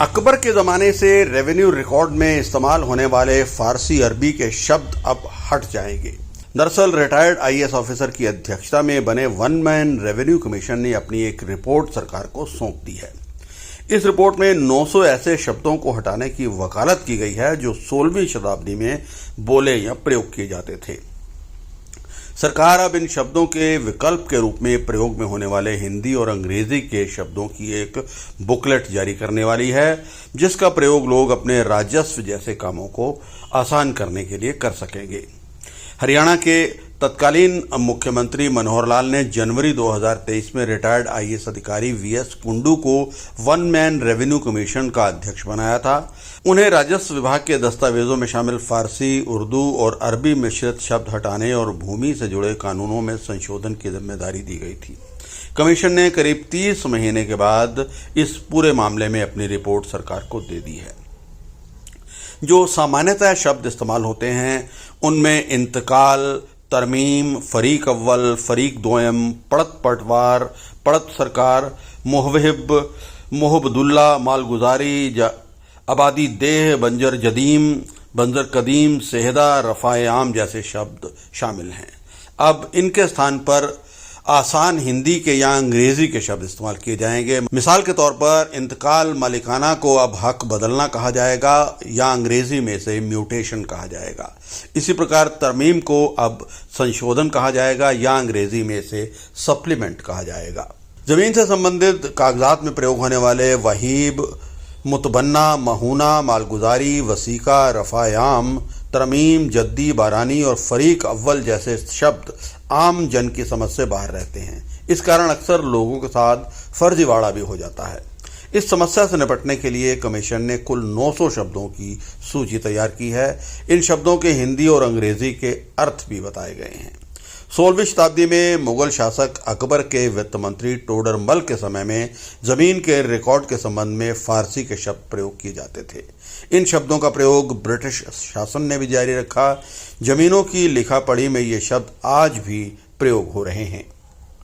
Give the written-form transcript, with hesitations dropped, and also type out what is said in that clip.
अकबर के ज़माने से रेवेन्यू रिकॉर्ड में इस्तेमाल होने वाले फारसी अरबी के शब्द अब हट जाएंगे। दरअसल रिटायर्ड आईएएस ऑफिसर की अध्यक्षता में बने वन मैन रेवेन्यू कमीशन ने अपनी एक रिपोर्ट सरकार को सौंप दी है। इस रिपोर्ट में 900 ऐसे शब्दों को हटाने की वकालत की गई है जो 16वीं शताब्दी में बोले या प्रयोग किए जाते थे। सरकार अब इन शब्दों के विकल्प के रूप में प्रयोग में होने वाले हिंदी और अंग्रेजी के शब्दों की एक बुकलेट जारी करने वाली है, जिसका प्रयोग लोग अपने राजस्व जैसे कामों को आसान करने के लिए कर सकेंगे। हरियाणा के तत्कालीन मुख्यमंत्री मनोहर लाल ने जनवरी 2023 में रिटायर्ड आईएएस अधिकारी वीएस कुंडू को वन मैन रेवेन्यू कमीशन का अध्यक्ष बनाया था। उन्हें राजस्व विभाग के दस्तावेजों में शामिल फारसी, उर्दू और अरबी मिश्रित शब्द हटाने और भूमि से जुड़े कानूनों में संशोधन की जिम्मेदारी दी गई थी। कमीशन ने करीब 30 महीने के बाद इस पूरे मामले में अपनी रिपोर्ट सरकार को दे दी है। जो सामान्यतः शब्द इस्तेमाल होते हैं उनमें इंतकाल, तरमीम, फरीक अव्वल, फरीक दोयम, पड़त पटवार, पड़त सरकार, मुहविब, मुहबदुल्ला, मालगुजारी, आबादी देह, बंजर जदीम, बंजर कदीम, सेहदा, रफ़ाए आम जैसे शब्द शामिल हैं। अब इनके स्थान पर आसान हिंदी के या अंग्रेजी के शब्द इस्तेमाल किए जाएंगे। मिसाल के तौर पर इंतकाल मालिकाना को अब हक बदलना कहा जाएगा या अंग्रेजी में से म्यूटेशन कहा जाएगा। इसी प्रकार तरमीम को अब संशोधन कहा जाएगा या अंग्रेजी में से सप्लीमेंट कहा जाएगा। जमीन से संबंधित कागजात में प्रयोग होने वाले वहीब, मुतबन्ना, महूना, मालगुजारी, वसीका, रफ़ायाम, तरमीम, जद्दी, बारानी और फरीक अव्वल जैसे शब्द आम जन की समझ से बाहर रहते हैं। इस कारण अक्सर लोगों के साथ फर्जीवाड़ा भी हो जाता है। इस समस्या से निपटने के लिए कमीशन ने कुल 900 शब्दों की सूची तैयार की है। इन शब्दों के हिंदी और अंग्रेजी के अर्थ भी बताए गए हैं। 16वीं शताब्दी में मुगल शासक अकबर के वित्त मंत्री टोडरमल के समय में जमीन के रिकॉर्ड के संबंध में फारसी के शब्द प्रयोग किए जाते थे। इन शब्दों का प्रयोग ब्रिटिश शासन ने भी जारी रखा। जमीनों की लिखा पढ़ी में ये शब्द आज भी प्रयोग हो रहे हैं।